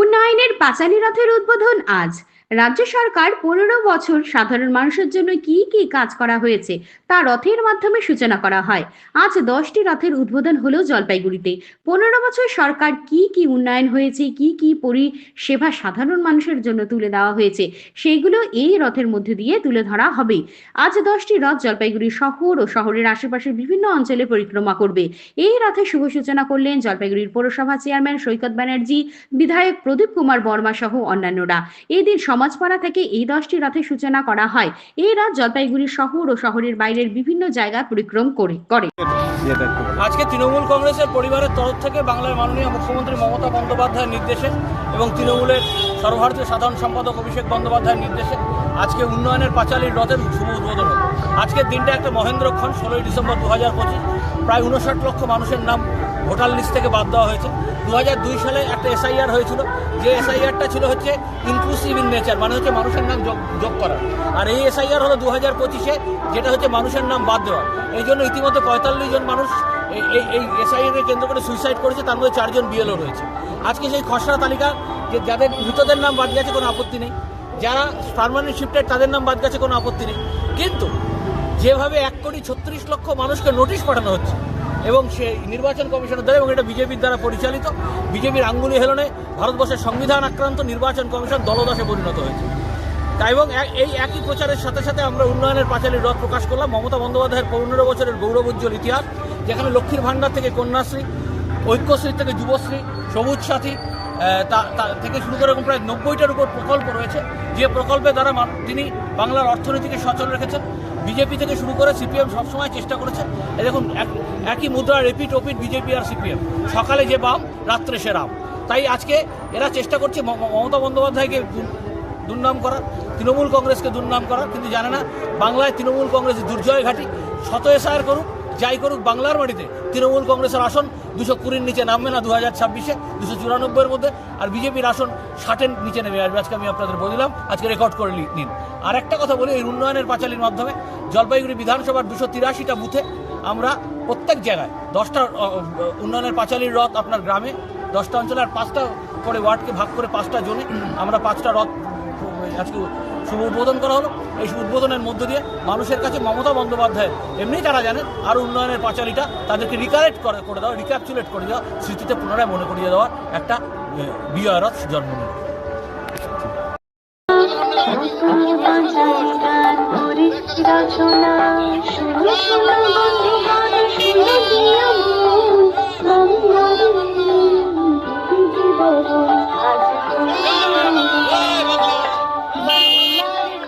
উন্নয়নের পাঁচালী রথের উদ্বোধন আজ। রাজ্য সরকার 15 বছর সাধারণ মানুষের জন্য কি কি কাজ করা হয়েছে তা রথের মাধ্যমে সূচনা করা হয়। আজ 10টি রথের উদ্বোধন হলো জলপাইগুড়িতে। 15 বছর সরকার কি কি উন্নয়ন হয়েছে, কি কি পরিষেবা সাধারণ মানুষের জন্য তুলে দেওয়া হয়েছে, সেগুলো এই রথের মধ্যে দিয়ে তুলে ধরা হবে। আজ 10টি রথ জলপাইগুড়ি শহর ও শহরের আশেপাশের বিভিন্ন অঞ্চলে পরিক্রমা করবে। এই রথের শুভ সূচনা করলেন জলপাইগুড়ির পৌরসভা চেয়ারম্যান সৈকত ব্যানার্জি, বিধায়ক প্রদীপ কুমার বর্মা সহ অন্যান্যরা। এই দিন সমাজপাড়া থেকে এই 10টি রথের সূচনা করা হয়। এই রথ জলপাইগুড়ি শহর ও শহরের বাইরের বিভিন্ন জায়গায় পরিক্রম করে। আজকে তৃণমূল কংগ্রেসের পরিবারের তরফ থেকে বাংলার মাননীয় মুখ্যমন্ত্রী মমতা বন্দ্যোপাধ্যায়ের নির্দেশে এবং তৃণমূলের সর্বভারতীয় সাধারণ সম্পাদক অভিষেক বন্দ্যোপাধ্যায়ের নির্দেশে আজকে উন্নয়নের পাঁচালীর রথের শুভ উদ্বোধন হল। আজকের দিনটা একটা মহেন্দ্রক্ষণ। 16ই ডিসেম্বর 2025 প্রায় 59 লক্ষ মানুষের নাম ভোটার লিস্ট থেকে বাদ দেওয়া হয়েছে। 2002 সালে একটা এসআইআর হয়েছিল, যে এসআইআরটা ছিল হচ্ছে ইনক্লুসিভ ইন নেচার, মানে হচ্ছে মানুষের নাম যোগ করা। আর এই এসআইআর হলো 2025-এ, যেটা হচ্ছে মানুষের নাম বাদ দেওয়া। এই জন্য ইতিমধ্যে 45 জন মানুষ এই এসআইআরকে কেন্দ্র করে সুইসাইড করেছে, তার মধ্যে 4 জন বিএলও রয়েছে। আজকে সেই খসড়া তালিকা যে যাদের মৃতদের নাম বাদ গেছে কোনো আপত্তি নেই, যারা পার্মানেন্ট শিফটেড তাদের নাম বাদ গেছে কোনো আপত্তি নেই। কিন্তু যেভাবে 1,36,00,000 মানুষকে নোটিশ পাঠানো হচ্ছে এবং সেই নির্বাচন কমিশনের দ্বারা, এবং এটা বিজেপির দ্বারা পরিচালিত, বিজেপির আঙ্গুলি হেলনে ভারতবর্ষের সংবিধান আক্রান্ত নির্বাচন কমিশন দলদাসে পরিণত হয়েছে। তাই এবং এই একই প্রচারের সাথে সাথে আমরা উন্নয়নের পাঁচালীর রথ প্রকাশ করলাম। মমতা বন্দ্যোপাধ্যায়ের 15 বছরের গৌরবোজ্জ্বল ইতিহাস, যেখানে লক্ষ্মীর ভাণ্ডার থেকে কন্যাশ্রী, ঐক্যশ্রী থেকে যুবশ্রী, সবুজ সাথী থেকে শুরু করে প্রায় 90টার উপর প্রকল্প রয়েছে, যে প্রকল্পের দ্বারা তিনি বাংলার অর্থনীতিকে সচল রেখেছেন। বিজেপি থেকে শুরু করে সিপিএম সবসময় চেষ্টা করেছে। দেখুন, একই মুদ্রা রিপিট ওপিট বিজেপি আর সিপিএম, সকালে যে বাম, রাত্রে সে রাম। তাই আজকে এরা চেষ্টা করছে মমতা বন্দ্যোপাধ্যায়কে দুর্নাম করার, তৃণমূল কংগ্রেসকে দুর্নাম করার, কিন্তু জানে না বাংলায় তৃণমূল কংগ্রেস দুর্জয় ঘাঁটি। শত এসআইআর করুক, যাই করুক, বাংলার মাটিতে তৃণমূল কংগ্রেসের আসন 220-র নিচে নামবে না 2026-এ, 294-এর মধ্যে। আর বিজেপির আসন 60-এর নিচে নেমে আসবে। আজকে আমি আপনাদের বললাম, আজকে রেকর্ড করে নিন। আর একটা কথা বলি, এই উন্নয়নের পাঁচালীর মাধ্যমে জলপাইগুড়ি বিধানসভার 283টা বুথে আমরা প্রত্যেক জায়গায় 10টা উন্নয়নের পাঁচালীর রথ, আপনার গ্রামে 10টা অঞ্চলে আর 5টা করে ওয়ার্ডকে ভাগ করে 5টা জোনে আমরা 5টা রথ আজকে শুভ উদ্বোধন করা হলো। এই উদ্বোধনের মধ্য দিয়ে মানুষের কাছে মমতা বন্দ্যোপাধ্যায়, এমনি তারা জানেন, আরও উন্নয়নের পাঁচালীটা তাদেরকে করে দেওয়া, রিক্যাপচুলেট করে দেওয়া, স্মৃতিতে পুনরায় মনে করিয়ে দেওয়ার একটা বিজয় রথ জন্ম নিল।